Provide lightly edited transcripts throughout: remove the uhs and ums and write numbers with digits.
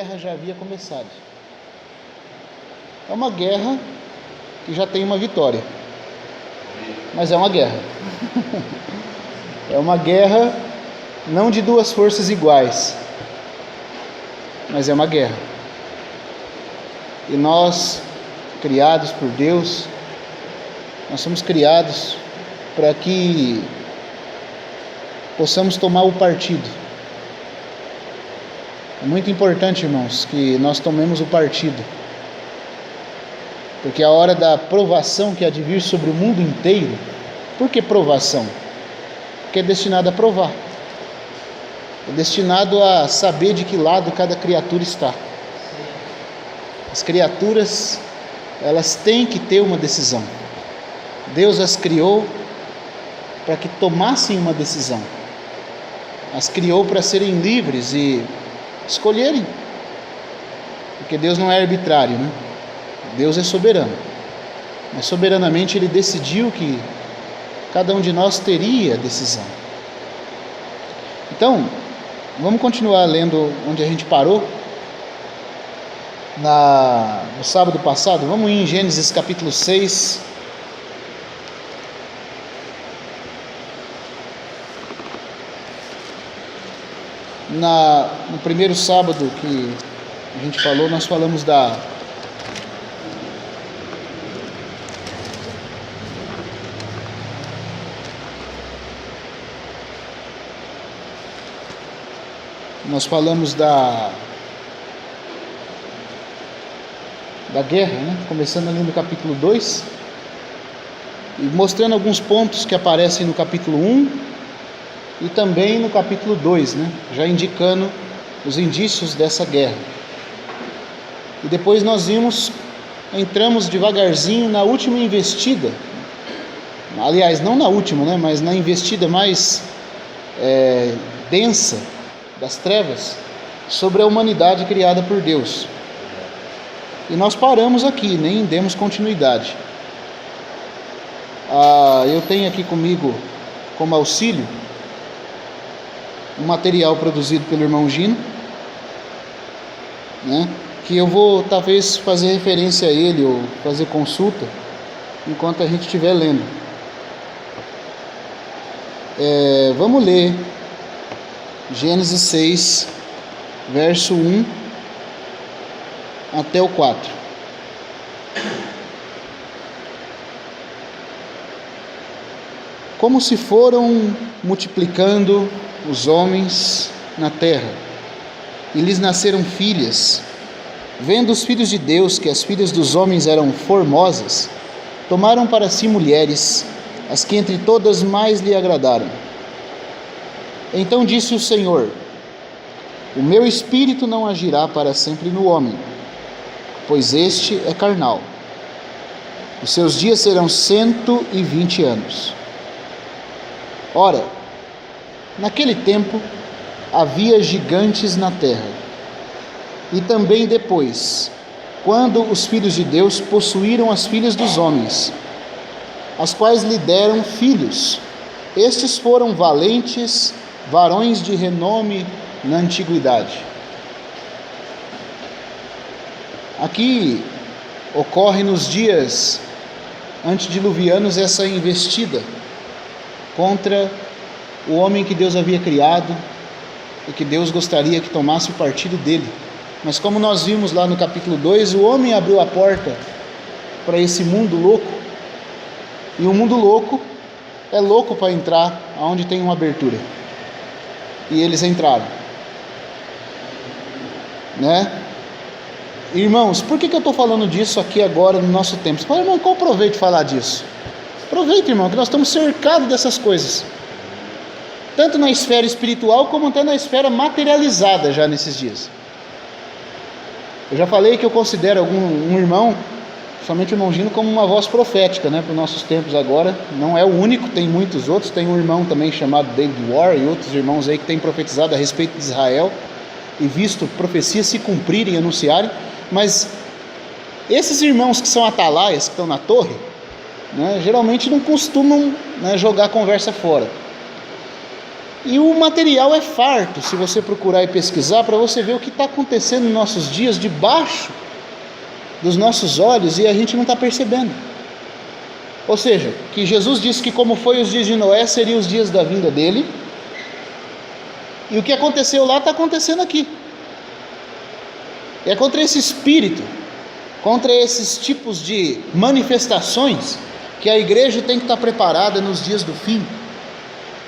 guerra já havia começado. É uma guerra que já tem uma vitória, mas é uma guerra. É uma guerra não de duas forças iguais, mas é uma guerra. E nós, criados por Deus, nós somos criados para que possamos tomar o partido. É muito importante, irmãos, que nós tomemos o partido, porque a hora da provação que há de vir sobre o mundo inteiro. Por que provação? Porque é destinado a provar, é destinado a saber de que lado cada criatura está. As criaturas, elas têm que ter uma decisão. Deus as criou para que tomassem uma decisão. As criou para serem livres e escolherem, porque Deus não é arbitrário, né? Deus é soberano, mas soberanamente Ele decidiu que cada um de nós teria decisão. Então, vamos continuar lendo onde a gente parou no sábado passado. Vamos ir em Gênesis capítulo 6. No primeiro sábado que a gente falou, nós falamos da guerra, né? Começando ali no capítulo 2 e mostrando alguns pontos que aparecem no capítulo 1 e também no capítulo 2, né? Já indicando os indícios dessa guerra. E depois nós entramos devagarzinho na última investida, aliás, não na última, né? Mas na investida mais densa das trevas sobre a humanidade criada por Deus. E nós paramos aqui, nem demos continuidade. Eu tenho aqui comigo, como auxílio, um material produzido pelo irmão Gino, né, que eu vou talvez fazer referência a ele ou fazer consulta enquanto a gente estiver lendo. Vamos ler Gênesis 6, verso 1 até o 4. Como se foram multiplicando os homens na terra, e lhes nasceram filhas, vendo os filhos de Deus que as filhas dos homens eram formosas, tomaram para si mulheres, as que entre todas mais lhe agradaram. Então disse o Senhor: o meu espírito não agirá para sempre no homem, pois este é carnal. Os seus dias serão 120 anos. Ora, naquele tempo havia gigantes na terra, e também depois, quando os filhos de Deus possuíram as filhas dos homens, as quais lhe deram filhos. Estes foram valentes, varões de renome na antiguidade. Aqui ocorre nos dias antediluvianos essa investida contra o homem que Deus havia criado e que Deus gostaria que tomasse o partido dele. Mas como nós vimos lá no capítulo 2, o homem abriu a porta para esse mundo louco, e o mundo louco é louco para entrar aonde tem uma abertura, e eles entraram, né? Irmãos, por que eu estou falando disso aqui agora no nosso tempo? Você fala, irmão, qual o proveito de falar disso? Aproveita, irmão, que nós estamos cercados dessas coisas, tanto na esfera espiritual como até na esfera materializada já nesses dias. Eu já falei que eu considero um irmão, somente o irmão Gino, como uma voz profética, né, para os nossos tempos agora. Não é o único, tem muitos outros. Tem um irmão também chamado David Warr e outros irmãos aí que têm profetizado a respeito de Israel e visto profecias se cumprirem e anunciarem. Mas esses irmãos que são atalaias, que estão na torre, né, geralmente não costumam, né, jogar a conversa fora. E o material é farto, se você procurar e pesquisar, para você ver o que está acontecendo nos nossos dias, debaixo dos nossos olhos, e a gente não está percebendo. Ou seja, que Jesus disse que como foi os dias de Noé, seriam os dias da vinda dele, e o que aconteceu lá está acontecendo aqui. É contra esse espírito, contra esses tipos de manifestações, que a igreja tem que estar preparada nos dias do fim,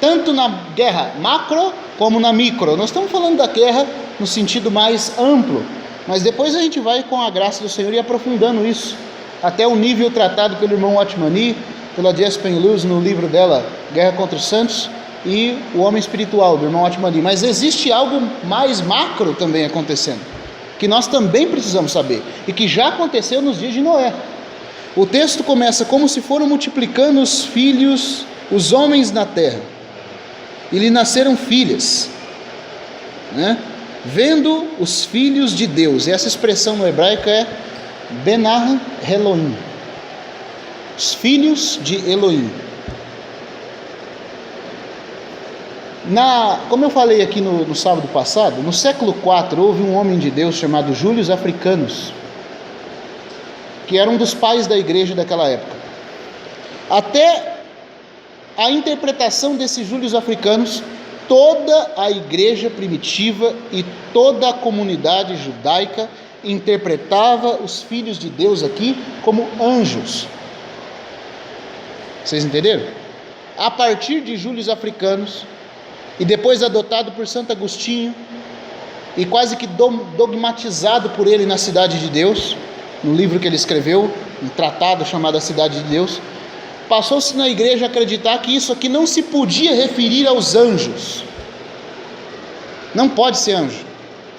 tanto na guerra macro como na micro. Nós estamos falando da guerra no sentido mais amplo, mas depois a gente vai, com a graça do Senhor, ir aprofundando isso até o nível tratado pelo irmão Watmani, pela J.S. Penrose no livro dela, Guerra contra os Santos, e o homem espiritual do irmão Watmani. Mas existe algo mais macro também acontecendo, que nós também precisamos saber, e que já aconteceu nos dias de Noé. O texto começa: como se foram multiplicando os filhos, os homens na terra, e lhe nasceram filhas, né? Vendo os filhos de Deus. E essa expressão no hebraico é Benah Elohim, os filhos de Elohim. Como eu falei aqui no sábado passado, no século IV houve um homem de Deus chamado Július Africanus, que era um dos pais da igreja daquela época. Até a interpretação desse Július Africanus, toda a igreja primitiva e toda a comunidade judaica interpretava os filhos de Deus aqui como anjos. Vocês entenderam? A partir de Július Africanus, e depois adotado por Santo Agostinho, e quase que dogmatizado por ele na Cidade de Deus, no livro que ele escreveu, um tratado chamado A Cidade de Deus, passou-se na igreja a acreditar que isso aqui não se podia referir aos anjos. Não pode ser anjo.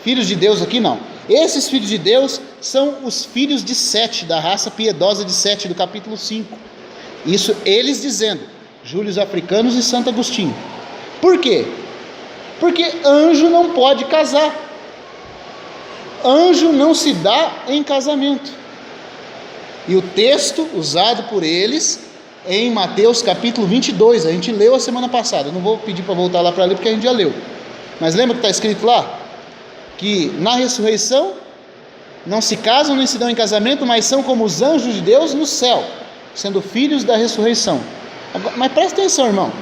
Filhos de Deus aqui não. Esses filhos de Deus são os filhos de Sete, da raça piedosa de Sete, do capítulo 5. Isso eles dizendo, Július Africanus e Santo Agostinho. Por quê? Porque anjo não pode casar. Anjo não se dá em casamento. E o texto usado por eles em Mateus capítulo 22, a gente leu a semana passada. Não vou pedir para voltar lá para ler porque a gente já leu. Mas lembra que está escrito lá? Que na ressurreição não se casam nem se dão em casamento, mas são como os anjos de Deus no céu, sendo filhos da ressurreição. Mas presta atenção, irmão,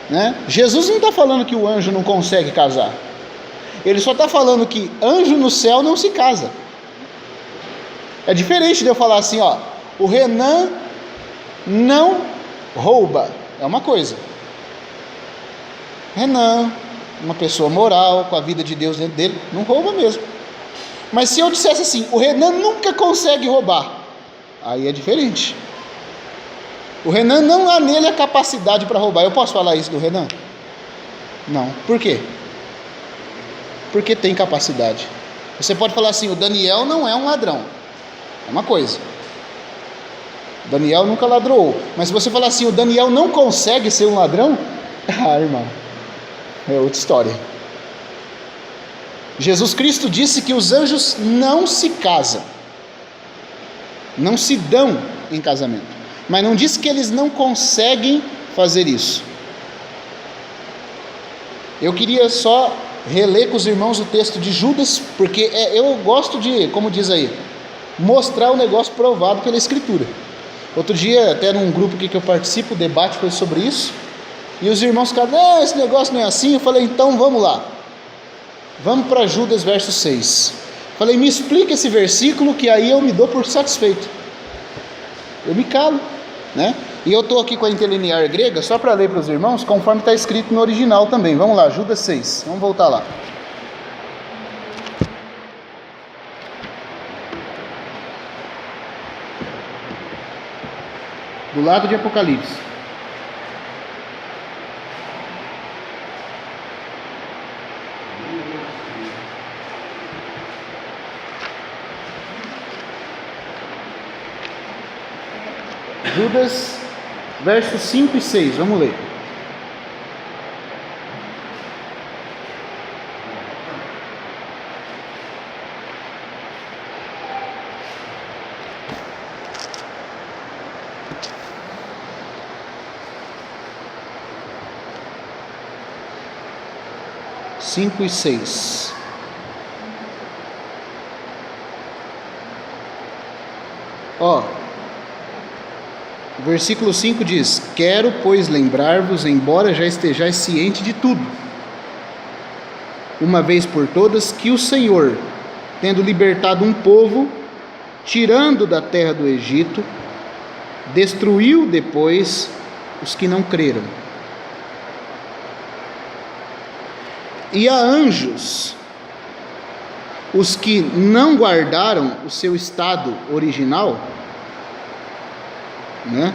né? Jesus não está falando que o anjo não consegue casar. Ele só está falando que anjo no céu não se casa. É diferente de eu falar assim, ó, o Renan não rouba. É uma coisa. Renan, uma pessoa moral, com a vida de Deus dentro dele, não rouba mesmo. Mas se eu dissesse assim, o Renan nunca consegue roubar, aí é diferente. O Renan não há nele a capacidade para roubar. Eu posso falar isso do Renan? Não. Por quê? Porque tem capacidade. Você pode falar assim, o Daniel não é um ladrão. É uma coisa. O Daniel nunca ladrou. Mas se você falar assim, o Daniel não consegue ser um ladrão, ah, irmão, é outra história. Jesus Cristo disse que os anjos não se casam, não se dão em casamento, mas não disse que eles não conseguem fazer isso. Eu queria só reler com os irmãos o texto de Judas, porque eu gosto de, como diz aí, mostrar o negócio provado pela Escritura. Outro dia, até num grupo que eu participo, o debate foi sobre isso, e os irmãos ficaram, esse negócio não é assim. Eu falei, então vamos lá, vamos para Judas verso 6. Falei, me explica esse versículo, que aí eu me dou por satisfeito, eu me calo, né? E eu estou aqui com a interlinear grega, só para ler para os irmãos, conforme está escrito no original também. Vamos lá, Judas 6, vamos voltar lá. Do lado de Apocalipse. Judas, versos 5 e 6, vamos ler. 5 e 6. Ó, versículo 5 diz: quero, pois, lembrar-vos, embora já estejais ciente de tudo, uma vez por todas, que o Senhor, tendo libertado um povo, tirando da terra do Egito, destruiu depois os que não creram. E a anjos, os que não guardaram o seu estado original, né?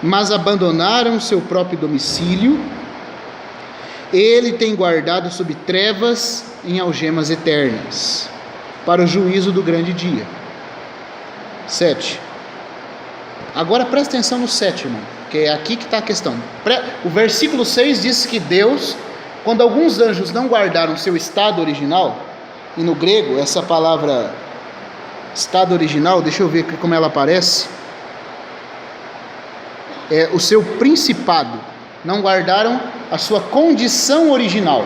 Mas abandonaram seu próprio domicílio, ele tem guardado sob trevas em algemas eternas, para o juízo do grande dia. 7. Agora presta atenção no 7, irmão, que é aqui que está a questão. O versículo 6 diz que Deus, quando alguns anjos não guardaram seu estado original, e no grego essa palavra estado original, deixa eu ver como ela aparece, é o seu principado, não guardaram a sua condição original.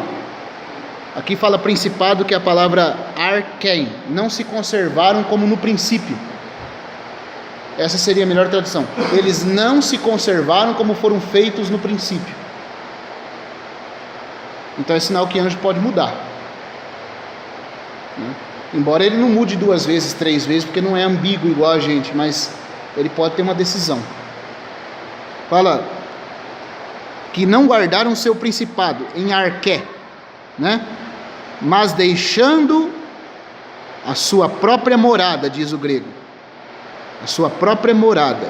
Aqui fala principado, que é a palavra arquém, não se conservaram como no princípio. Essa seria a melhor tradução. Eles não se conservaram como foram feitos no princípio. Então é sinal que anjo pode mudar, né? Embora ele não mude 2 vezes, 3 vezes, porque não é ambíguo igual a gente, mas ele pode ter uma decisão. Fala que não guardaram seu principado em arqué, né? Mas deixando a sua própria morada, diz o grego, a sua própria morada,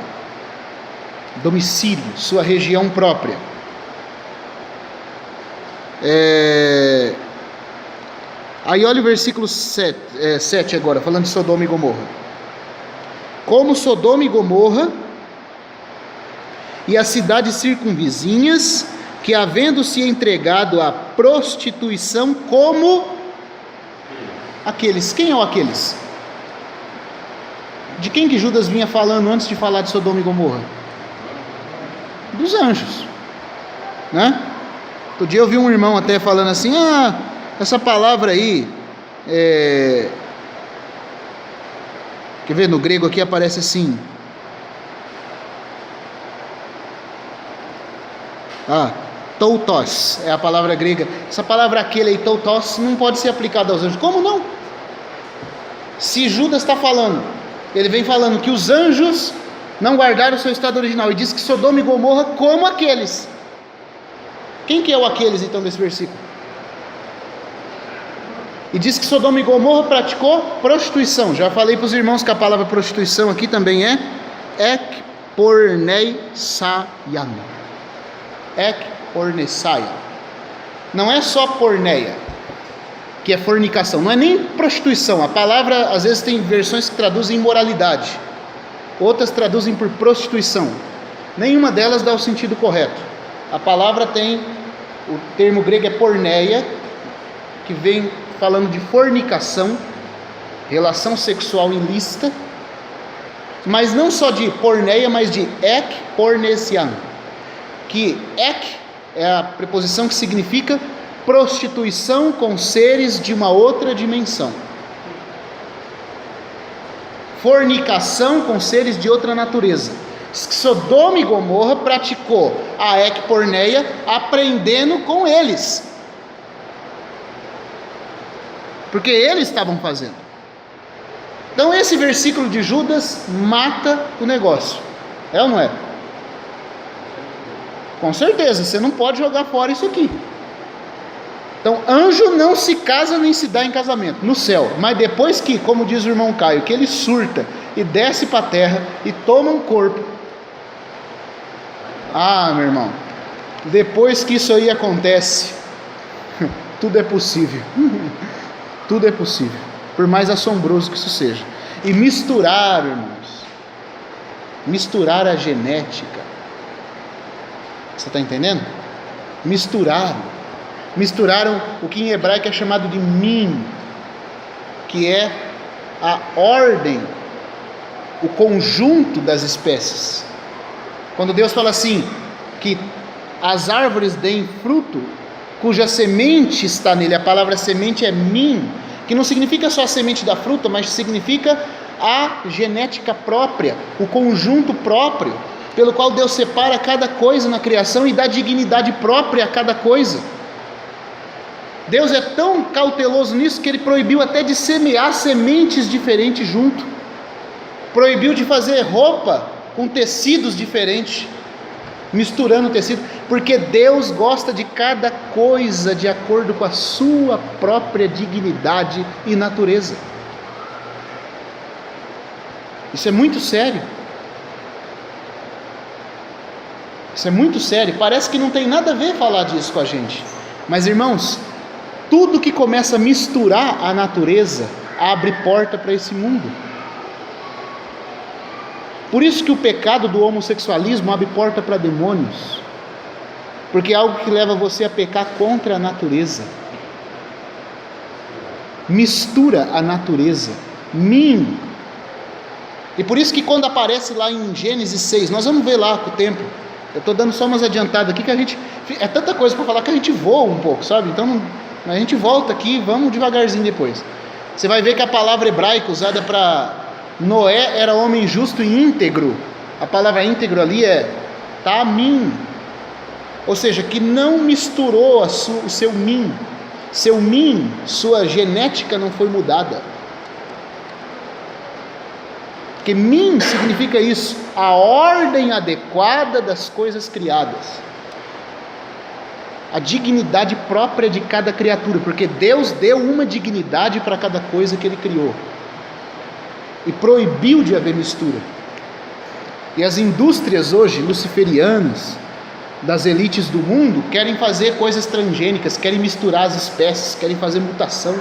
domicílio, sua região própria. Aí olha o versículo 7 agora, falando de Sodoma e Gomorra. Como Sodoma e Gomorra e as cidades circunvizinhas, que havendo se entregado à prostituição como aqueles. Quem é o aqueles? De quem que Judas vinha falando antes de falar de Sodoma e Gomorra? Dos anjos, né? Outro dia eu vi um irmão até falando assim: essa palavra aí, quer ver, no grego aqui aparece assim, toutos, é a palavra grega. Essa palavra aquele aí, toutos, não pode ser aplicada aos anjos. Como não? Se Judas está falando, ele vem falando que os anjos não guardaram o seu estado original, e diz que Sodoma e Gomorra como aqueles. Quem que é o aqueles então desse versículo? E diz que Sodoma e Gomorra praticou prostituição. Já falei para os irmãos que a palavra prostituição aqui também é ekporneisaian. Ekporneisaian. Não é só porneia, que é fornicação, não é nem prostituição. A palavra, às vezes tem versões que traduzem imoralidade, outras traduzem por prostituição. Nenhuma delas dá o sentido correto. A palavra tem, o termo grego é porneia, que vem falando de fornicação, relação sexual ilícita, mas não só de porneia, mas de ekpornesian, que ek é a preposição que significa prostituição com seres de uma outra dimensão, fornicação com seres de outra natureza. Sodoma e Gomorra praticou a ekporneia aprendendo com eles, porque eles estavam fazendo. Então esse versículo de Judas mata o negócio, é ou não é? Com certeza, você não pode jogar fora isso aqui. Então anjo não se casa nem se dá em casamento no céu, mas depois que, como diz o irmão Caio, que ele surta e desce para a terra e toma um corpo, meu irmão, depois que isso aí acontece, tudo é possível. Tudo é possível, por mais assombroso que isso seja. E misturar, irmãos, misturar a genética, você está entendendo? Misturaram o que em hebraico é chamado de min, que é a ordem, o conjunto das espécies. Quando Deus fala assim, que as árvores deem fruto cuja semente está nele. A palavra semente é min, que não significa só a semente da fruta, mas significa a genética própria, o conjunto próprio, pelo qual Deus separa cada coisa na criação e dá dignidade própria a cada coisa. Deus é tão cauteloso nisso que Ele proibiu até de semear sementes diferentes junto. Proibiu de fazer roupa com tecidos diferentes, misturando tecido, porque Deus gosta de cada coisa de acordo com a sua própria dignidade e natureza. Isso é muito sério. Isso é muito sério. Parece que não tem nada a ver falar disso com a gente. Mas, irmãos, tudo que começa a misturar a natureza abre porta para esse mundo. Por isso que o pecado do homossexualismo abre porta para demônios. Porque é algo que leva você a pecar contra a natureza. Mistura a natureza. E por isso que quando aparece lá em Gênesis 6, nós vamos ver lá com o tempo. Eu estou dando só umas adiantadas aqui que a gente... É tanta coisa para falar que a gente voa um pouco, sabe? Então a gente volta aqui, vamos devagarzinho depois. Você vai ver que a palavra hebraica usada para Noé era homem justo e íntegro. A palavra íntegro ali é tamim. Ou seja, que não misturou o seu min. Seu min, sua genética não foi mudada. Porque min significa isso, a ordem adequada das coisas criadas, a dignidade própria de cada criatura, porque Deus deu uma dignidade para cada coisa que Ele criou, e proibiu de haver mistura. E as indústrias hoje, luciferianas, das elites do mundo, querem fazer coisas transgênicas, querem misturar as espécies, querem fazer mutação,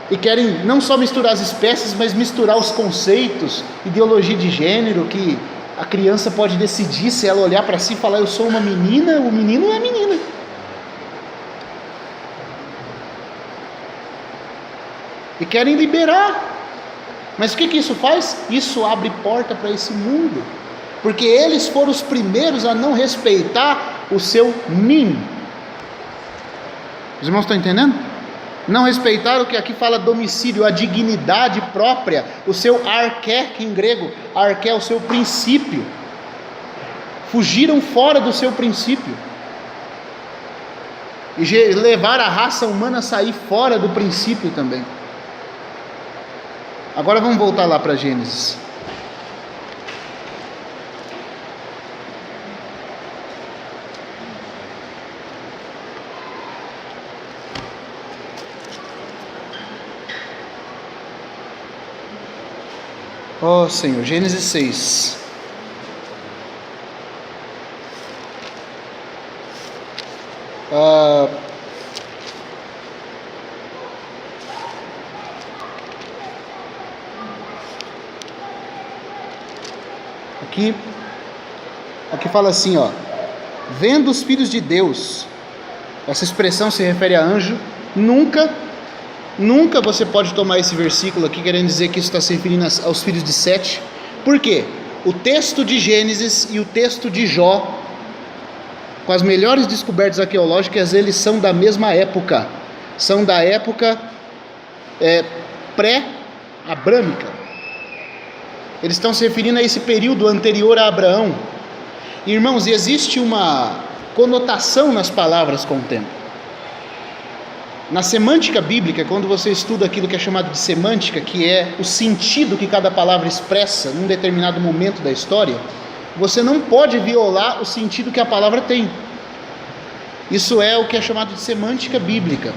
e querem não só misturar as espécies, mas misturar os conceitos, ideologia de gênero, que a criança pode decidir se ela olhar para si e falar eu sou uma menina, o menino é menina. E querem liberar. Mas o que isso faz? Isso abre porta para esse mundo, porque eles foram os primeiros a não respeitar o seu min. Os irmãos estão entendendo? Não respeitaram o que aqui fala domicílio, a dignidade própria, o seu arché, que em grego, arché é o seu princípio. Fugiram fora do seu princípio. E levaram a raça humana a sair fora do princípio também. Agora vamos voltar lá para Gênesis. Ó Senhor, Gênesis 6. Aqui fala assim, ó: vendo os filhos de Deus. Essa expressão se refere a anjo. Nunca você pode tomar esse versículo aqui querendo dizer que isso está se referindo aos filhos de Sete. Por quê? O texto de Gênesis e o texto de Jó, com as melhores descobertas arqueológicas, eles são da mesma época. São da época pré-abrâmica. Eles estão se referindo a esse período anterior a Abraão. Irmãos, existe uma conotação nas palavras com o tempo. Na semântica bíblica, quando você estuda aquilo que é chamado de semântica, que é o sentido que cada palavra expressa num determinado momento da história, você não pode violar o sentido que a palavra tem. Isso é o que é chamado de semântica bíblica.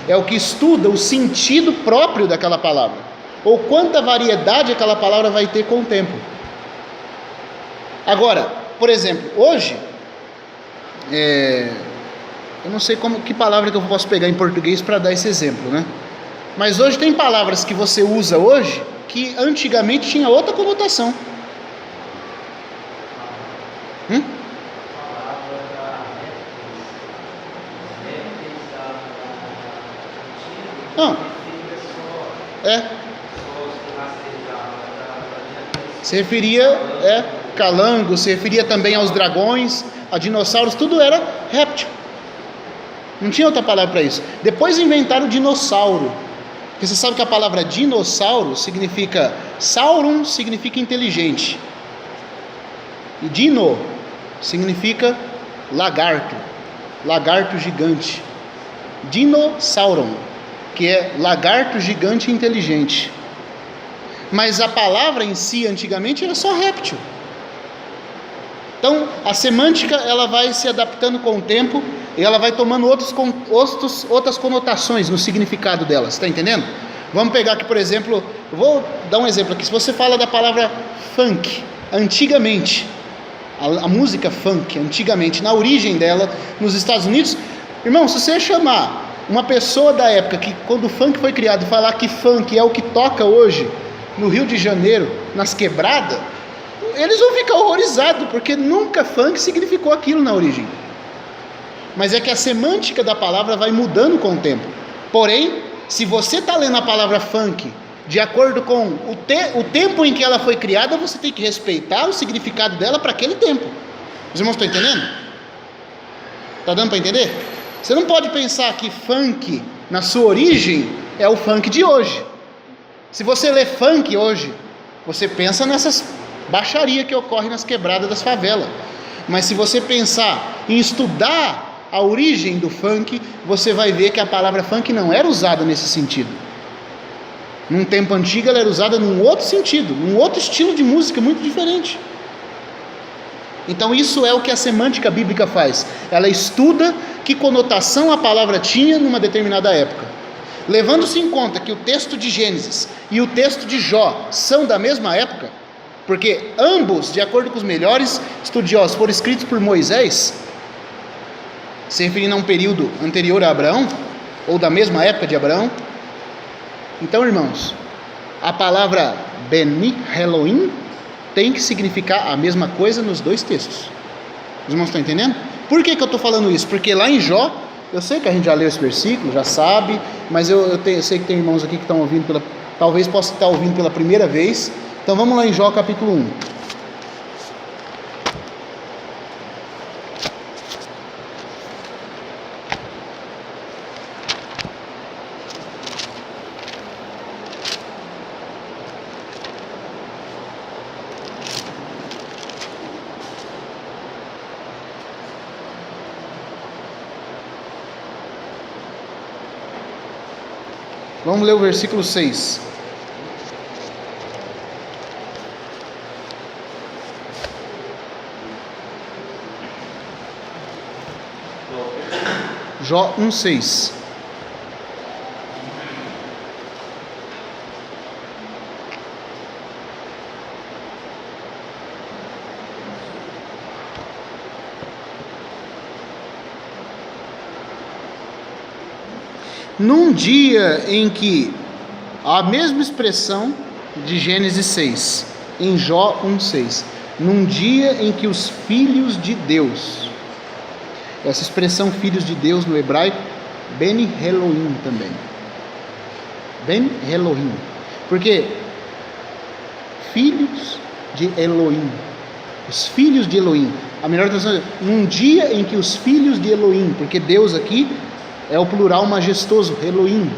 É o que estuda o sentido próprio daquela palavra, ou quanta variedade aquela palavra vai ter com o tempo. Agora, por exemplo, hoje, eu não sei que palavra que eu posso pegar em português para dar esse exemplo, né? Mas hoje tem palavras que você usa hoje que antigamente tinha outra conotação. Não. Se referia calango, se referia também aos dragões, a dinossauros, tudo era réptil. Não tinha outra palavra para isso. Depois inventaram o dinossauro. Porque você sabe que a palavra dinossauro significa... Sauron significa inteligente. E dino significa lagarto. Lagarto gigante. Dinossauron, que é lagarto gigante inteligente. Mas a palavra em si, antigamente, era só réptil. Então, a semântica, ela vai se adaptando com o tempo e ela vai tomando outras conotações no significado dela. Você está entendendo? Vamos pegar aqui, por exemplo, eu vou dar um exemplo aqui. Se você fala da palavra funk, antigamente, a música funk, antigamente, na origem dela, nos Estados Unidos, irmão, se você chamar uma pessoa da época que, quando o funk foi criado, falar que funk é o que toca hoje no Rio de Janeiro, nas quebradas, eles vão ficar horrorizados, porque nunca funk significou aquilo na origem. Mas é que a semântica da palavra vai mudando com o tempo. Porém, se você está lendo a palavra funk de acordo com o tempo em que ela foi criada, você tem que respeitar o significado dela para aquele tempo. Os irmãos estão entendendo? Está dando para entender? Você não pode pensar que funk, na sua origem, é o funk de hoje. Se você lê funk hoje, você pensa nessas baixarias que ocorrem nas quebradas das favelas. Mas se você pensar em estudar a origem do funk, você vai ver que a palavra funk não era usada nesse sentido. Num tempo antigo ela era usada num outro sentido, num outro estilo de música muito diferente. Então isso é o que a semântica bíblica faz. Ela estuda que conotação a palavra tinha numa determinada época. Levando-se em conta que o texto de Gênesis e o texto de Jó são da mesma época, porque ambos, de acordo com os melhores estudiosos, foram escritos por Moisés, se referindo a um período anterior a Abraão, ou da mesma época de Abraão. Então, irmãos, a palavra Beni Elohim tem que significar a mesma coisa nos dois textos. Os irmãos estão entendendo? Por que eu estou falando isso? Porque lá em Jó, eu sei que a gente já leu esse versículo, já sabe, mas eu sei que tem irmãos aqui que estão ouvindo, talvez possa estar ouvindo pela primeira vez. Então vamos lá em Jó capítulo 1. Vamos ler o versículo 6. Jó 1:6. Num dia em que a mesma expressão de Gênesis 6, em Jó 1:6, num dia em que os filhos de Deus, essa expressão filhos de Deus no hebraico, Beni Elohim também, Beni Elohim, porque filhos de Elohim, os filhos de Elohim, a melhor tradução é num dia em que os filhos de Elohim, porque Deus aqui é o plural majestoso, Elohim.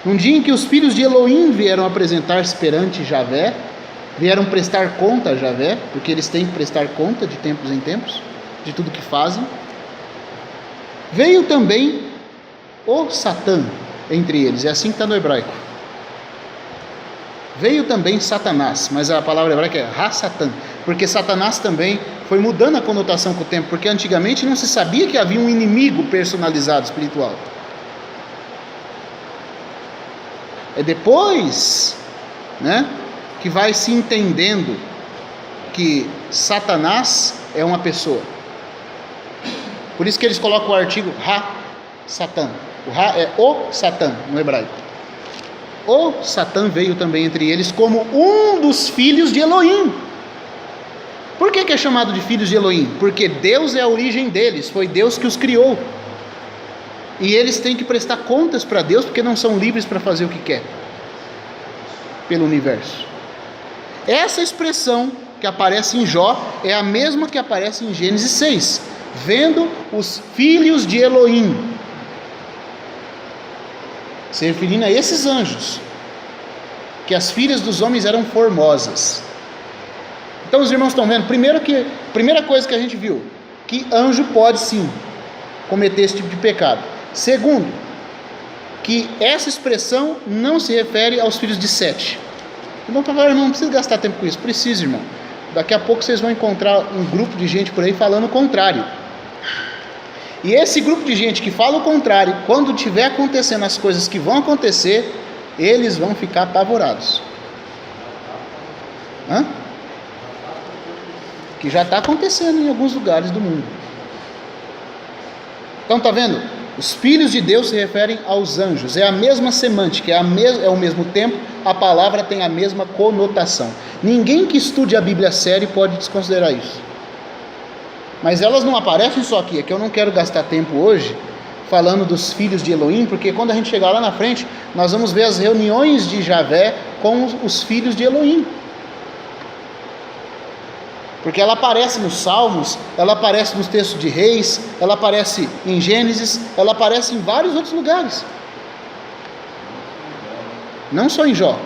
Num dia em que os filhos de Elohim vieram apresentar-se perante Javé, vieram prestar conta a Javé, porque eles têm que prestar conta de tempos em tempos, de tudo que fazem. Veio também o Satã entre eles, é assim que está no hebraico. Veio também Satanás, mas a palavra hebraica é Ha-Satã, porque Satanás também foi mudando a conotação com o tempo, porque antigamente não se sabia que havia um inimigo personalizado espiritual. É depois, que vai se entendendo que Satanás é uma pessoa. Por isso que eles colocam o artigo Ha-Satã. O Ha é o Satã no hebraico. O Satã veio também entre eles como um dos filhos de Elohim. Por que é chamado de filhos de Elohim? Porque Deus é a origem deles, foi Deus que os criou. E eles têm que prestar contas para Deus, porque não são livres para fazer o que quer pelo universo. Essa expressão que aparece em Jó é a mesma que aparece em Gênesis 6, vendo os filhos de Elohim, se referindo a esses anjos, que as filhas dos homens eram formosas. Então os irmãos estão vendo, primeira coisa que a gente viu, que anjo pode sim cometer esse tipo de pecado. Segundo, que essa expressão não se refere aos filhos de Sete. Irmão, não precisa gastar tempo com isso. Precisa, irmão. Daqui a pouco vocês vão encontrar um grupo de gente por aí falando o contrário. E esse grupo de gente que fala o contrário, quando tiver acontecendo as coisas que vão acontecer, eles vão ficar apavorados. Que já está acontecendo em alguns lugares do mundo. Então está vendo? Os filhos de Deus se referem aos anjos. É a mesma semântica, é o mesmo tempo, a palavra tem a mesma conotação. Ninguém que estude a Bíblia a sério pode desconsiderar isso. Mas elas não aparecem só aqui. É que eu não quero gastar tempo hoje falando dos filhos de Elohim, porque quando a gente chegar lá na frente, nós vamos ver as reuniões de Javé com os filhos de Elohim. Porque ela aparece nos Salmos, ela aparece nos textos de Reis, ela aparece em Gênesis, ela aparece em vários outros lugares. Não só em Jó.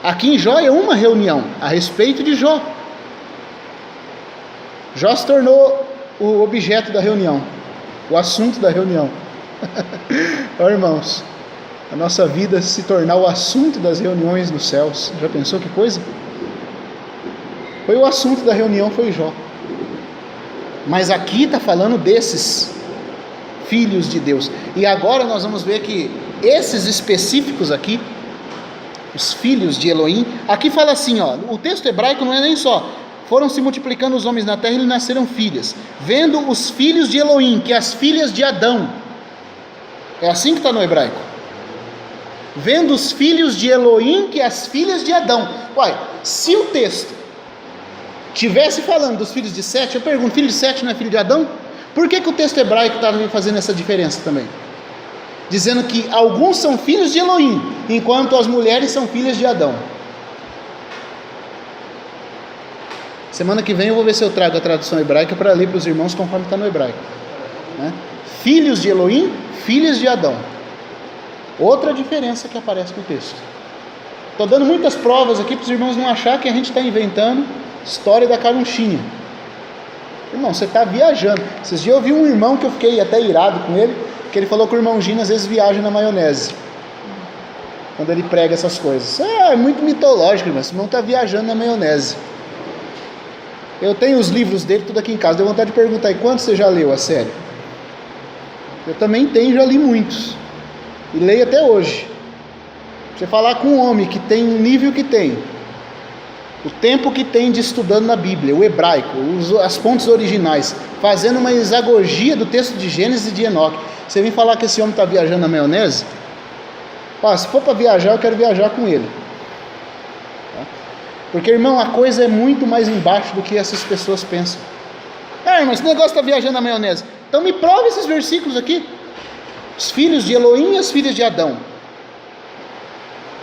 Aqui em Jó é uma reunião a respeito de Jó. Jó se tornou o objeto da reunião, o assunto da reunião. Irmãos, a nossa vida se tornar o assunto das reuniões nos céus. Já pensou que coisa? Foi o assunto da reunião, foi Jó. Mas aqui está falando desses filhos de Deus. E agora nós vamos ver que esses específicos aqui, os filhos de Elohim, aqui fala assim, o texto hebraico não é nem só, foram se multiplicando os homens na terra e lhe nasceram filhas, vendo os filhos de Elohim, que as filhas de Adão, é assim que está no hebraico, vendo os filhos de Elohim, que as filhas de Adão. Se o texto tivesse falando dos filhos de Sete, eu pergunto, filho de Sete não é filho de Adão? Por que o texto hebraico está fazendo essa diferença também? Dizendo que alguns são filhos de Elohim, enquanto as mulheres são filhas de Adão. Semana que vem eu vou ver se eu trago a tradução hebraica para ler para os irmãos conforme está no hebraico. Filhos de Elohim, filhas de Adão. Outra diferença que aparece no texto. Estou dando muitas provas aqui para os irmãos não acharem que a gente está inventando história da carunchinha. Irmão, você está viajando. Esses dias eu vi um irmão que eu fiquei até irado com ele, que ele falou que o irmão Gino às vezes viaja na maionese quando ele prega essas coisas. É muito mitológico, irmão. Esse irmão está viajando na maionese. Eu tenho os livros dele tudo aqui em casa. Deu vontade de perguntar aí, quantos você já leu a série? Eu também tenho, já li muitos e leio até hoje. Você falar com um homem que tem um nível que tem, o tempo que tem de estudando na Bíblia, o hebraico, as fontes originais, fazendo uma exagogia do texto de Gênesis e de Enoque, você vem falar que esse homem está viajando na maionese? Se for para viajar, eu quero viajar com ele. Porque, irmão, a coisa é muito mais embaixo do que essas pessoas pensam. Mas esse negócio está viajando na maionese. Então me prova esses versículos aqui. Os filhos de Elohim e as filhas de Adão.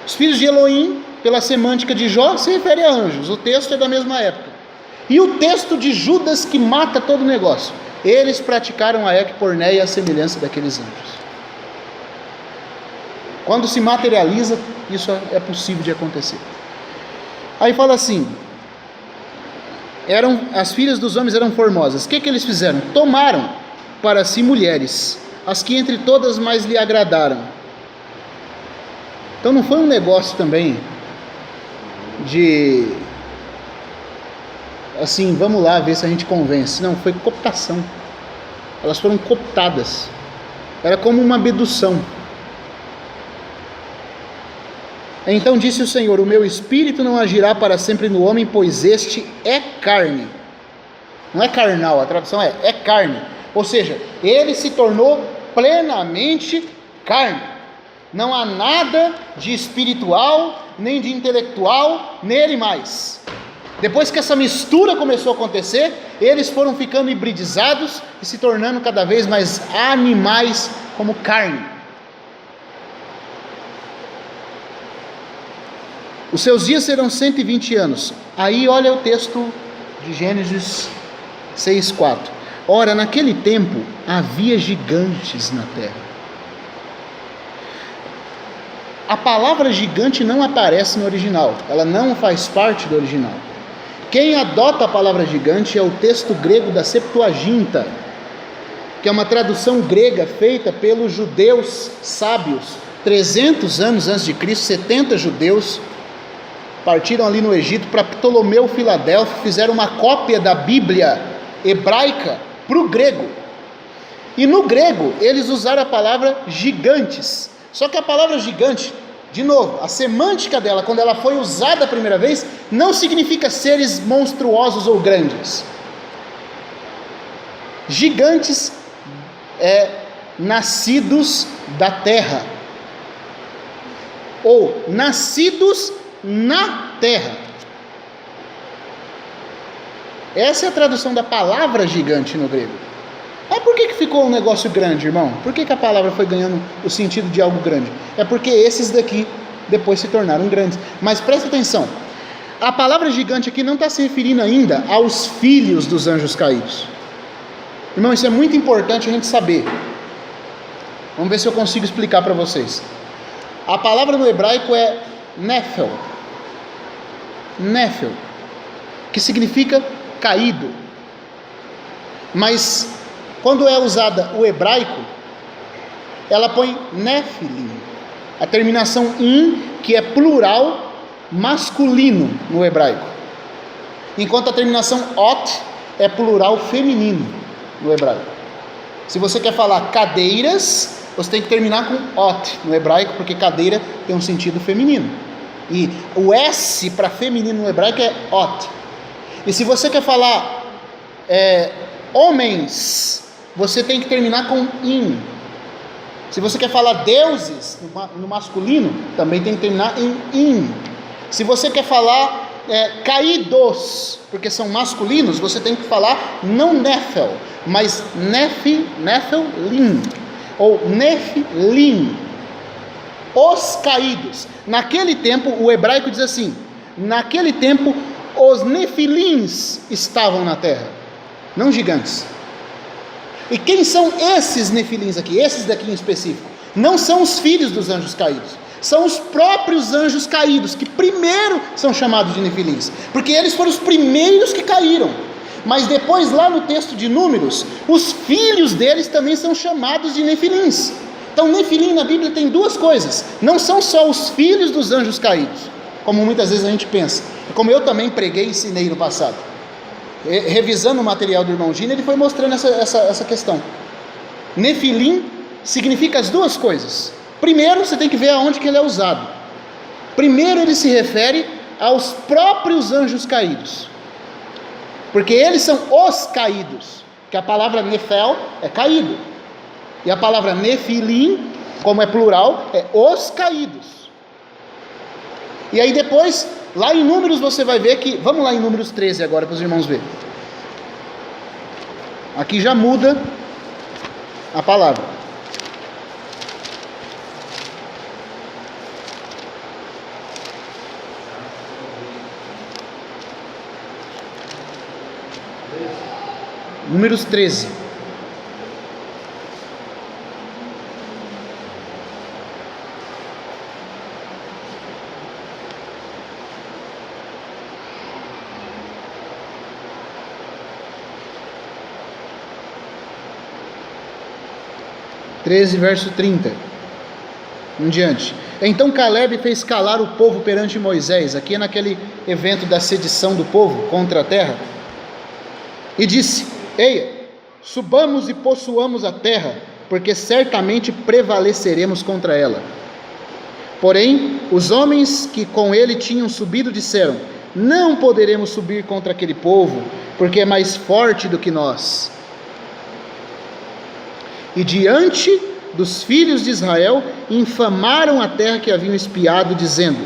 Os filhos de Elohim, pela semântica de Jó, se refere a anjos. O texto é da mesma época. E o texto de Judas, que mata todo o negócio. Eles praticaram a ekporné e a semelhança daqueles anjos. Quando se materializa, isso é possível de acontecer. Aí fala assim, as filhas dos homens eram formosas. O que eles fizeram? Tomaram para si mulheres, as que entre todas mais lhe agradaram. Então não foi um negócio também de assim, vamos lá ver se a gente convence. Não, foi cooptação. Elas foram cooptadas. Era como uma abdução. Então disse o Senhor: o meu espírito não agirá para sempre no homem, pois este é carne. Não é carnal, a tradução é carne. Ou seja, ele se tornou plenamente carne. Não há nada de espiritual, nem de intelectual nele mais. Depois que essa mistura começou a acontecer, eles foram ficando hibridizados e se tornando cada vez mais animais como carne. Os seus dias serão 120 anos. Aí olha o texto de Gênesis 6:4. Ora, naquele tempo havia gigantes na terra. A palavra gigante não aparece no original, ela não faz parte do original. Quem adota a palavra gigante é o texto grego da Septuaginta, que é uma tradução grega feita pelos judeus sábios. 300 anos antes de Cristo, 70 judeus partiram ali no Egito para Ptolomeu Filadelfo, fizeram uma cópia da Bíblia hebraica para o grego. E no grego eles usaram a palavra gigantes. Só que a palavra gigante, de novo, a semântica dela, quando ela foi usada a primeira vez, não significa seres monstruosos ou grandes. Gigantes nascidos da terra, ou nascidos na terra. Essa é a tradução da palavra gigante no grego. Mas por que ficou um negócio grande, irmão? Por que a palavra foi ganhando o sentido de algo grande? É porque esses daqui depois se tornaram grandes. Mas presta atenção, a palavra gigante aqui não está se referindo ainda aos filhos dos anjos caídos. Irmão, isso é muito importante a gente saber. Vamos ver se eu consigo explicar para vocês. A palavra no hebraico é Nephel, que significa caído. Mas quando é usada o hebraico, ela põe Nephilim, a terminação in, que é plural masculino no hebraico, enquanto a terminação ot é plural feminino no hebraico. Se você quer falar cadeiras, você tem que terminar com ot no hebraico, porque cadeira tem um sentido feminino, e o s para feminino no hebraico é ot. E se você quer falar homens, você tem que terminar com in. Se você quer falar deuses no masculino, também tem que terminar em in. Se você quer falar caídos, porque são masculinos, você tem que falar não Nephel, mas Nephilim, ou Nephilim, os caídos. Naquele tempo, o hebraico diz assim: naquele tempo os Nefilins estavam na terra, não gigantes. E quem são esses nefilins aqui? Esses daqui em específico não são os filhos dos anjos caídos, são os próprios anjos caídos que primeiro são chamados de nefilins, porque eles foram os primeiros que caíram. Mas depois, lá no texto de Números, os filhos deles também são chamados de nefilins. Então nefilim na Bíblia tem duas coisas: não são só os filhos dos anjos caídos, como muitas vezes a gente pensa, como eu também preguei e ensinei no passado. Revisando o material do irmão Gino, ele foi mostrando essa questão. Nefilim significa as duas coisas. Primeiro, você tem que ver aonde que ele é usado. Primeiro, ele se refere aos próprios anjos caídos, porque eles são os caídos, que a palavra nefel é caído, e a palavra nefilim, como é plural, é os caídos. E aí depois, lá em Números você vai ver que, vamos lá em Números 13 agora para os irmãos verem. Aqui já muda a palavra. Números 13. Verso 30 em diante. Então Caleb fez calar o povo perante Moisés, aqui é naquele evento da sedição do povo contra a terra, e disse: eia, subamos e possuamos a terra, porque certamente prevaleceremos contra ela. Porém, os homens que com ele tinham subido disseram: não poderemos subir contra aquele povo, porque é mais forte do que nós. E diante dos filhos de Israel infamaram a terra que haviam espiado, dizendo: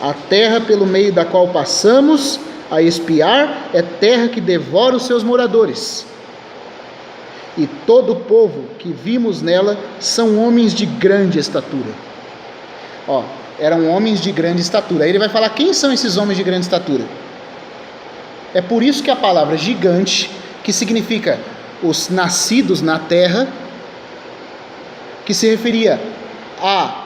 a terra pelo meio da qual passamos a espiar é terra que devora os seus moradores, e todo o povo que vimos nela são homens de grande estatura. Eram homens de grande estatura. Aí ele vai falar quem são esses homens de grande estatura. É por isso que a palavra gigante, que significa os nascidos na terra, que se referia a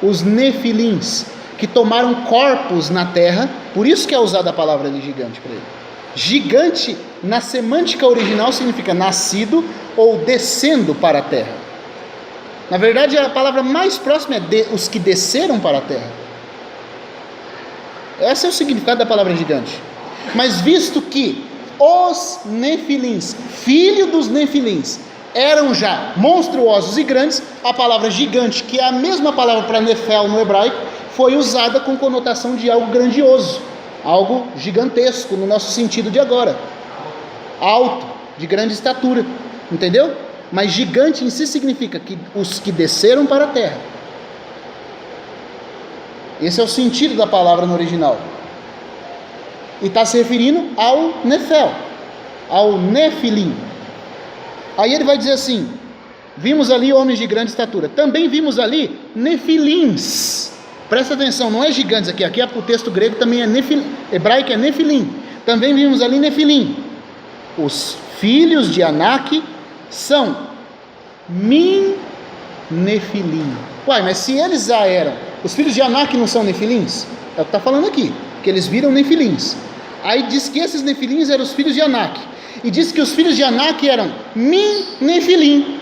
os nefilins, que tomaram corpos na terra, por isso que é usada a palavra ali gigante para ele. Gigante, na semântica original, significa nascido ou descendo para a terra. Na verdade, a palavra mais próxima é os que desceram para a terra. Esse é o significado da palavra gigante. Mas visto que os nefilins, filho dos nefilins, eram já monstruosos e grandes, a palavra gigante, que é a mesma palavra para nefel no hebraico, foi usada com conotação de algo grandioso, algo gigantesco no nosso sentido de agora, alto, de grande estatura, entendeu? Mas gigante em si significa que os que desceram para a terra. Esse é o sentido da palavra no original. E está se referindo ao nefel, ao nefilim. Aí ele vai dizer assim: vimos ali homens de grande estatura, também vimos ali nefilins. Presta atenção, não é gigantes aqui o texto grego também é hebraico é nefilim. Também vimos ali nefilim. Os filhos de Anak são min nefilim. Uai, mas se eles já eram, os filhos de Anak não são nefilins? É o que está falando aqui, que eles viram nefilins. Aí diz que esses nefilins eram os filhos de Anak. E diz que os filhos de Anak eram min nefilim,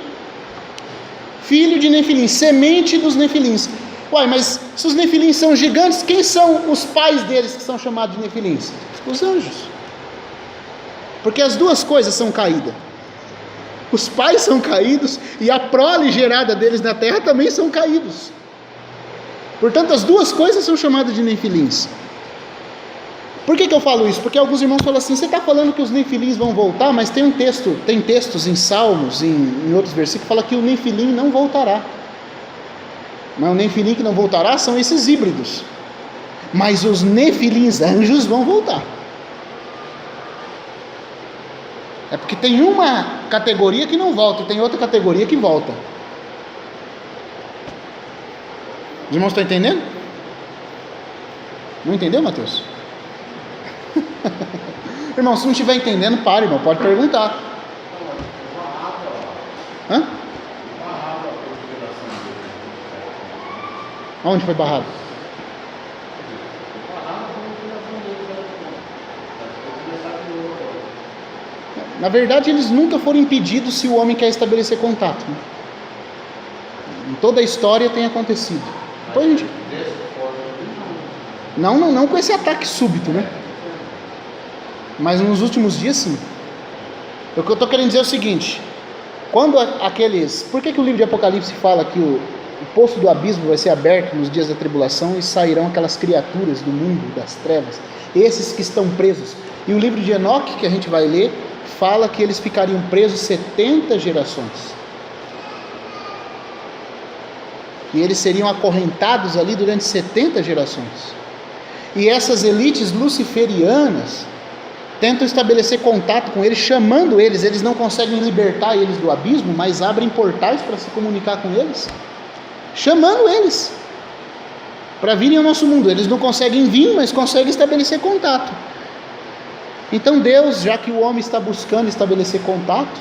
filho de nefilim, semente dos nefilins. Uai, mas se os nefilins são gigantes, quem são os pais deles que são chamados de nefilins? Os anjos. Porque as duas coisas são caídas. Os pais são caídos e a prole gerada deles na terra também são caídos. Portanto, as duas coisas são chamadas de nefilins. Por que eu falo isso? Porque alguns irmãos falam assim: você está falando que os nefilins vão voltar, mas tem textos em Salmos, em outros versículos, que fala que o nefilim não voltará. Mas o nefilim que não voltará são esses híbridos. Mas os nefilins anjos vão voltar. É porque tem uma categoria que não volta e tem outra categoria que volta. Os irmãos estão entendendo? Não entendeu, Mateus? Irmão, se não estiver entendendo, pare, irmão, pode perguntar. Hã? Onde foi barrado? Na verdade, eles nunca foram impedidos se o homem quer estabelecer contato, né? Em toda a história tem acontecido. Depois a gente... Não com esse ataque súbito, né? Mas nos últimos dias, sim. O que eu estou querendo dizer é o seguinte: quando aqueles... Por que o livro de Apocalipse fala que o poço do abismo vai ser aberto nos dias da tribulação e sairão aquelas criaturas do mundo das trevas, esses que estão presos? E o livro de Enoque, que a gente vai ler, fala que eles ficariam presos 70 gerações. E eles seriam acorrentados ali durante 70 gerações. E essas elites luciferianas tentam estabelecer contato com eles, chamando eles. Eles não conseguem libertar eles do abismo, mas abrem portais para se comunicar com eles, chamando eles para virem ao nosso mundo. Eles não conseguem vir, mas conseguem estabelecer contato. Então Deus, já que o homem está buscando estabelecer contato,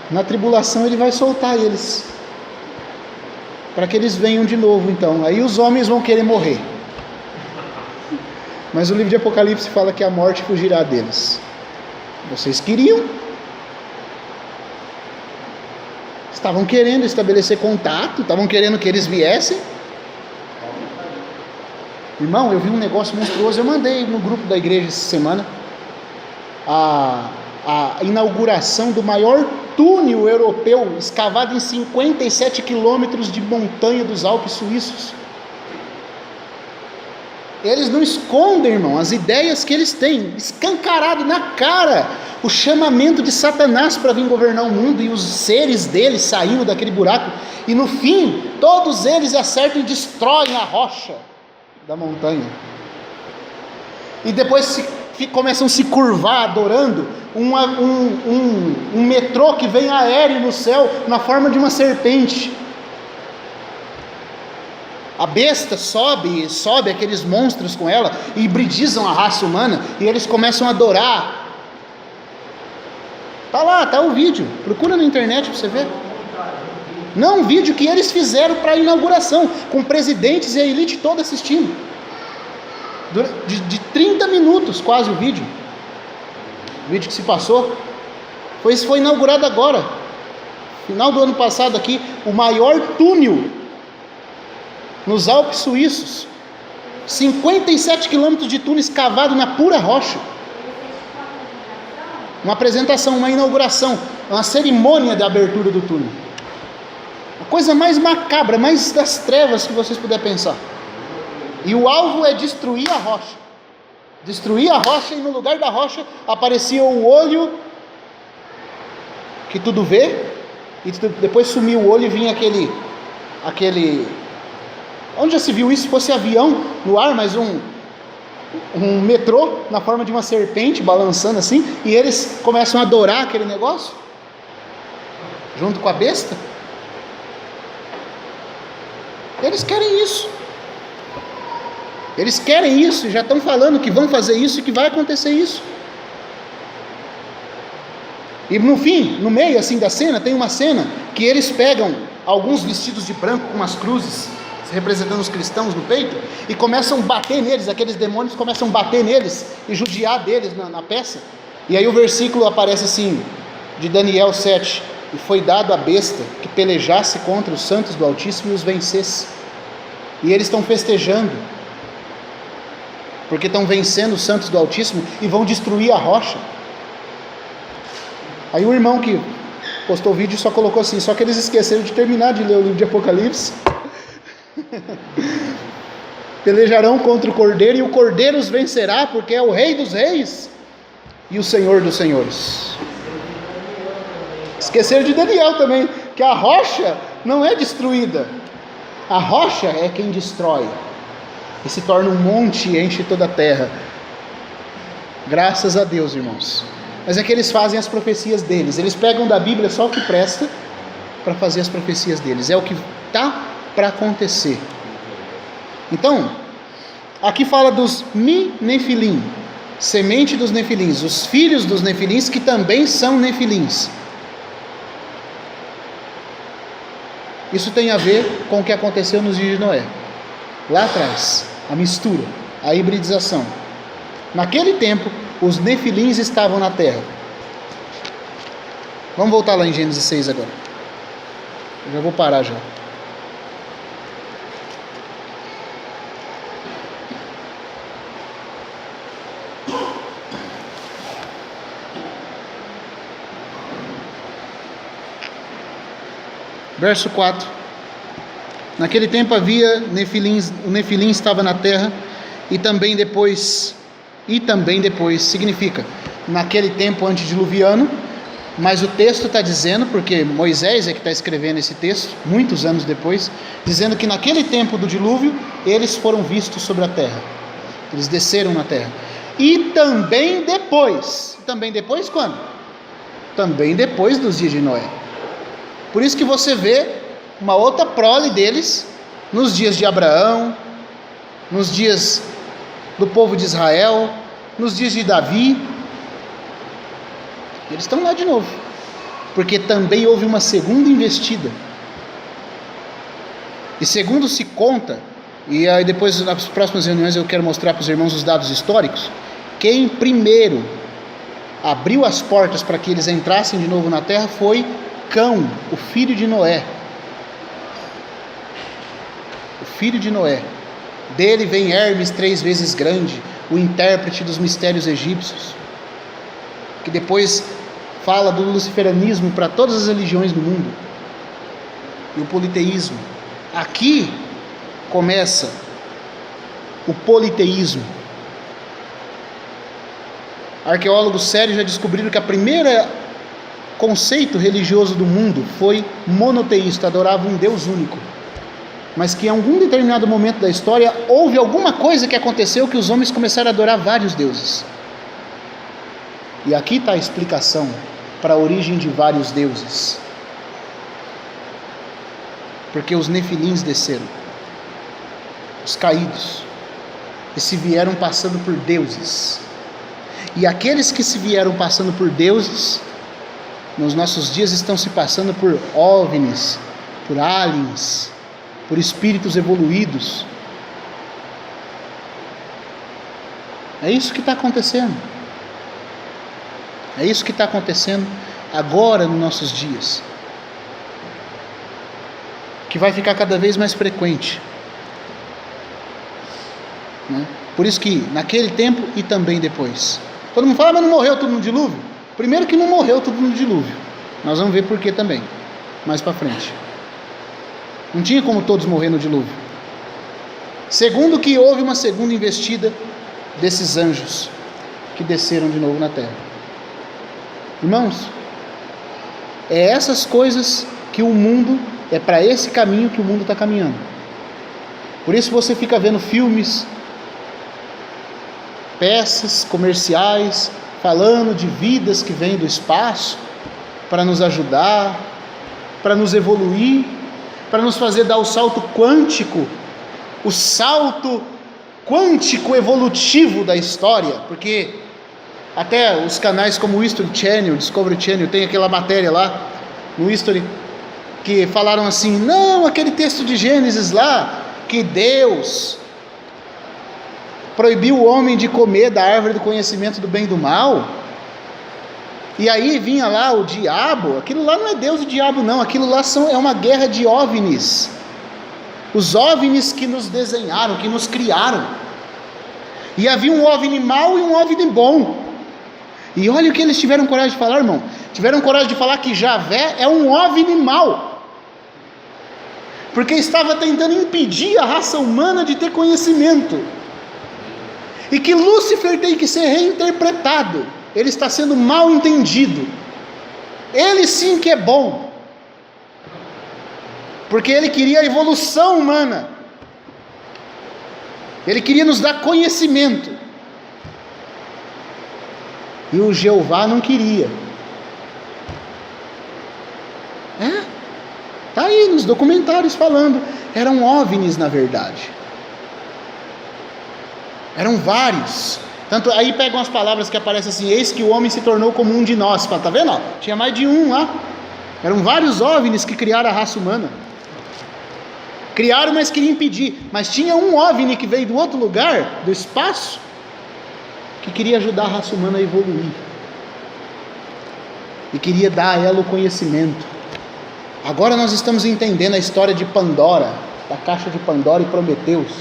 na tribulação ele vai soltar eles, para que eles venham de novo. Então, aí os homens vão querer morrer, mas o livro de Apocalipse fala que a morte fugirá deles. Vocês queriam, estavam querendo estabelecer contato, estavam querendo que eles viessem. Irmão, eu vi um negócio monstruoso. Eu mandei no grupo da igreja essa semana a inauguração do maior túnel europeu, escavado em 57 quilômetros de montanha dos Alpes suíços. Eles não escondem, irmão, as ideias que eles têm, escancarado na cara o chamamento de Satanás para vir governar o mundo, e os seres deles saindo daquele buraco, e no fim todos eles acertam e destroem a rocha da montanha, e depois começam a se curvar adorando um metrô que vem aéreo no céu na forma de uma serpente. A besta sobe aqueles monstros com ela e hibridizam a raça humana, e eles começam a adorar Tá lá, tá o vídeo. Procura na internet para você ver. Não, um vídeo que eles fizeram para a inauguração, com presidentes e a elite toda assistindo. De 30 minutos quase o vídeo. O vídeo que se passou. Foi inaugurado agora. Final do ano passado aqui, o maior túnel nos Alpes suíços. 57 quilômetros de túnel escavado na pura rocha. Uma apresentação, uma inauguração, uma cerimônia de abertura do túnel. A coisa mais macabra, mais das trevas que vocês puderem pensar. E o alvo é destruir a rocha. Destruir a rocha, e no lugar da rocha aparecia o olho que tudo vê, e depois sumiu o olho e vinha aquele onde já se viu isso? Se fosse avião no ar, mas um metrô na forma de uma serpente balançando assim, e eles começam a adorar aquele negócio junto com a besta. Eles querem isso. Eles querem isso e já estão falando que vão fazer isso e que vai acontecer isso. E no fim, no meio assim da cena, tem uma cena que eles pegam alguns vestidos de branco com umas cruzes representando os cristãos no peito e começam a bater neles. Aqueles demônios começam a bater neles e judiar deles na peça. E aí o versículo aparece assim, de Daniel 7: e foi dado à besta que pelejasse contra os santos do Altíssimo e os vencesse. E eles estão festejando, porque estão vencendo os santos do Altíssimo e vão destruir a rocha. Aí o irmão que postou o vídeo só colocou assim: só que eles esqueceram de terminar de ler o livro de Apocalipse. Pelejarão contra o Cordeiro, e o Cordeiro os vencerá, porque é o Rei dos Reis e o Senhor dos Senhores. Esqueceram de Daniel também, que a rocha não é destruída, a rocha é quem destrói e se torna um monte e enche toda a terra. Graças a Deus, irmãos. Mas é que eles fazem as profecias deles, eles pegam da Bíblia só o que presta para fazer as profecias deles, é o que está para acontecer. Então, aqui fala dos Nefilim, semente dos Nefilins, os filhos dos Nefilins, que também são Nefilins. Isso tem a ver com o que aconteceu nos dias de Noé, lá atrás, a mistura, a hibridização. Naquele tempo, os Nefilins estavam na terra. Vamos voltar lá em Gênesis 6 agora. Eu já vou parar já. Verso 4. Naquele tempo havia Nefilins, o Nefilim estava na terra, e também depois significa naquele tempo antediluviano, mas o texto está dizendo, porque Moisés é que está escrevendo esse texto, muitos anos depois, dizendo que naquele tempo do dilúvio, eles foram vistos sobre a terra, eles desceram na terra, e também depois quando? Também depois dos dias de Noé. Por isso que você vê uma outra prole deles nos dias de Abraão, nos dias do povo de Israel, nos dias de Davi. Eles estão lá de novo, porque também houve uma segunda investida. E segundo se conta, e aí depois nas próximas reuniões eu quero mostrar para os irmãos os dados históricos, quem primeiro abriu as portas para que eles entrassem de novo na terra foi Cão, o filho de Noé. O filho de Noé. Dele vem Hermes 3 vezes grande, o intérprete dos mistérios egípcios, que depois fala do luciferanismo para todas as religiões do mundo, e o politeísmo. Aqui começa o politeísmo. Arqueólogos sérios já descobriram que a primeira conceito religioso do mundo foi monoteísta, adorava um Deus único, mas que em algum determinado momento da história houve alguma coisa que aconteceu que os homens começaram a adorar vários deuses. E aqui está a explicação para a origem de vários deuses, porque os Nefilins desceram, os caídos, e se vieram passando por deuses, e aqueles que se vieram passando por deuses nos nossos dias estão se passando por OVNIs, por aliens, por espíritos evoluídos. É isso que está acontecendo. É isso que está acontecendo agora nos nossos dias, que vai ficar cada vez mais frequente, né? Por isso que naquele tempo e também depois. Todo mundo fala, mas não morreu tudo no dilúvio? Primeiro que não morreu tudo no dilúvio. Nós vamos ver por que também, mais para frente. Não tinha como todos morrer no dilúvio. Segundo que houve uma segunda investida desses anjos que desceram de novo na terra. Irmãos, é essas coisas que o mundo, é para esse caminho que o mundo está caminhando. Por isso você fica vendo filmes, peças comerciais, falando de vidas que vêm do espaço, para nos ajudar, para nos evoluir, para nos fazer dar o salto quântico evolutivo da história, porque até os canais como o History Channel, Discovery Channel, tem aquela matéria lá no History, que falaram assim, não, aquele texto de Gênesis lá, que Deus proibiu o homem de comer da árvore do conhecimento do bem e do mal, e aí vinha lá o diabo, aquilo lá não é Deus e diabo não, aquilo lá é uma guerra de OVNIs, os OVNIs que nos desenharam, que nos criaram, e havia um OVNI mau e um OVNI bom, e olha o que eles tiveram coragem de falar, irmão, tiveram coragem de falar que Javé é um OVNI mau, porque estava tentando impedir a raça humana de ter conhecimento, e que Lúcifer tem que ser reinterpretado, ele está sendo mal entendido, ele sim que é bom, porque ele queria a evolução humana, ele queria nos dar conhecimento, e o Jeová não queria. Está aí nos documentários falando, eram OVNIs na verdade, eram vários, tanto aí pegam as palavras que aparecem assim, eis que o homem se tornou como um de nós, tá vendo? Ó, tinha mais de um lá, eram vários OVNIs que criaram a raça humana, criaram, mas queriam impedir, mas tinha um OVNI que veio do outro lugar, do espaço, que queria ajudar a raça humana a evoluir, e queria dar a ela o conhecimento. Agora nós estamos entendendo a história de Pandora, da caixa de Pandora e Prometeus,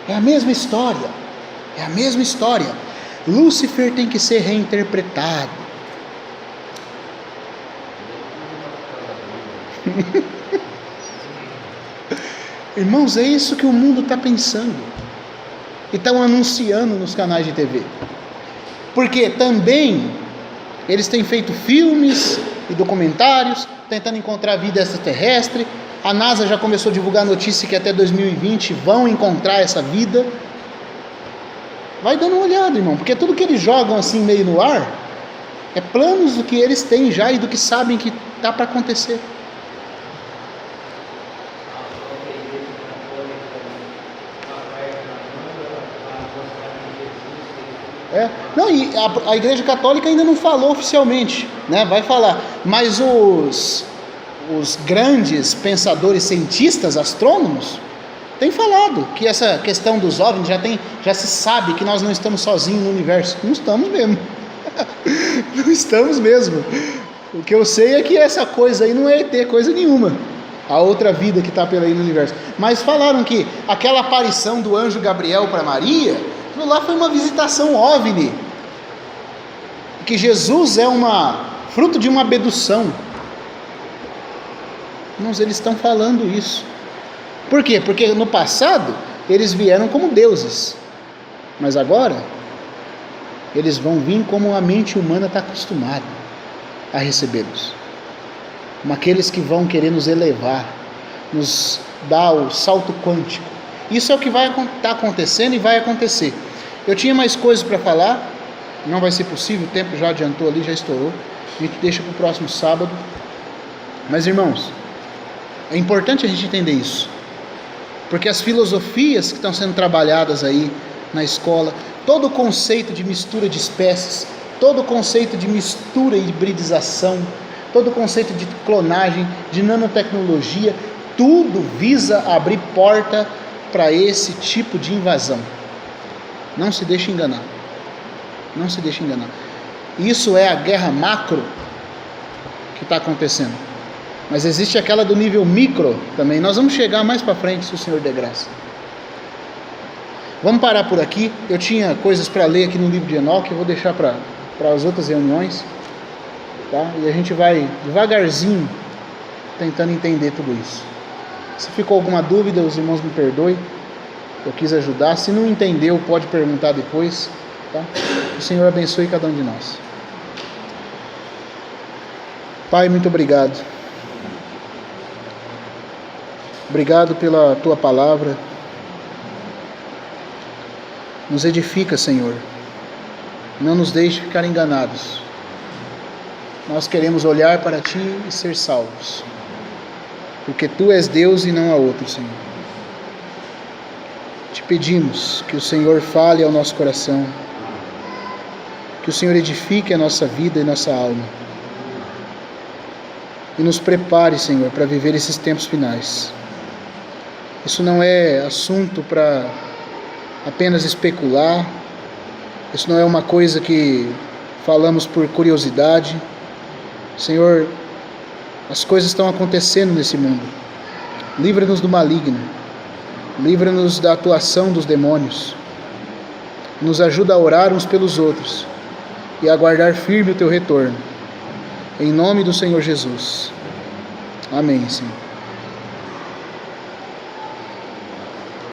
é a mesma história, é a mesma história. Lúcifer tem que ser reinterpretado. Irmãos, é isso que o mundo está pensando, e estão anunciando nos canais de TV, porque também eles têm feito filmes e documentários, tentando encontrar vida extraterrestre. A NASA já começou a divulgar a notícia que até 2020 vão encontrar essa vida. Vai dando uma olhada, irmão, porque tudo que eles jogam assim meio no ar, é planos do que eles têm já e do que sabem que está para acontecer. Não, e a Igreja Católica ainda não falou oficialmente, né? Vai falar, mas os grandes pensadores cientistas, astrônomos, têm falado que essa questão dos OVNIs já se sabe que nós não estamos sozinhos no universo. Não estamos mesmo. Não estamos mesmo. O que eu sei é que essa coisa aí não é ET, coisa nenhuma. A outra vida que está pela aí no universo. Mas falaram que aquela aparição do anjo Gabriel para Maria, aquilo lá foi uma visitação OVNI. Que Jesus é fruto de uma abdução. Mas eles estão falando isso. Por quê? Porque no passado eles vieram como deuses, mas agora eles vão vir como a mente humana está acostumada a recebê-los, como aqueles que vão querer nos elevar, nos dar o salto quântico. Isso é o que vai estar acontecendo e vai acontecer. Eu tinha mais coisas para falar, não vai ser possível, o tempo já adiantou ali, já estourou, a gente deixa para o próximo sábado. Mas irmãos, é importante a gente entender isso, porque as filosofias que estão sendo trabalhadas aí na escola, todo o conceito de mistura de espécies, todo o conceito de mistura e hibridização, todo o conceito de clonagem, de nanotecnologia, tudo visa abrir porta para esse tipo de invasão. Não se deixe enganar. Não se deixe enganar. Isso é a guerra macro que está acontecendo. Mas existe aquela do nível micro também. Nós vamos chegar mais para frente, se o Senhor der graça. Vamos parar por aqui. Eu tinha coisas para ler aqui no livro de Enoque. Eu vou deixar para as outras reuniões. Tá? E a gente vai devagarzinho tentando entender tudo isso. Se ficou alguma dúvida, os irmãos me perdoem. Eu quis ajudar. Se não entendeu, pode perguntar depois. Tá? O Senhor abençoe cada um de nós. Pai, muito obrigado. Obrigado pela Tua palavra. Nos edifica, Senhor. Não nos deixe ficar enganados. Nós queremos olhar para Ti e ser salvos. Porque Tu és Deus e não há outro, Senhor. Te pedimos que o Senhor fale ao nosso coração. Que o Senhor edifique a nossa vida e nossa alma. E nos prepare, Senhor, para viver esses tempos finais. Isso não é assunto para apenas especular. Isso não é uma coisa que falamos por curiosidade. Senhor, as coisas estão acontecendo nesse mundo. Livra-nos do maligno. Livra-nos da atuação dos demônios. Nos ajuda a orar uns pelos outros e a aguardar firme o Teu retorno. Em nome do Senhor Jesus. Amém, Senhor.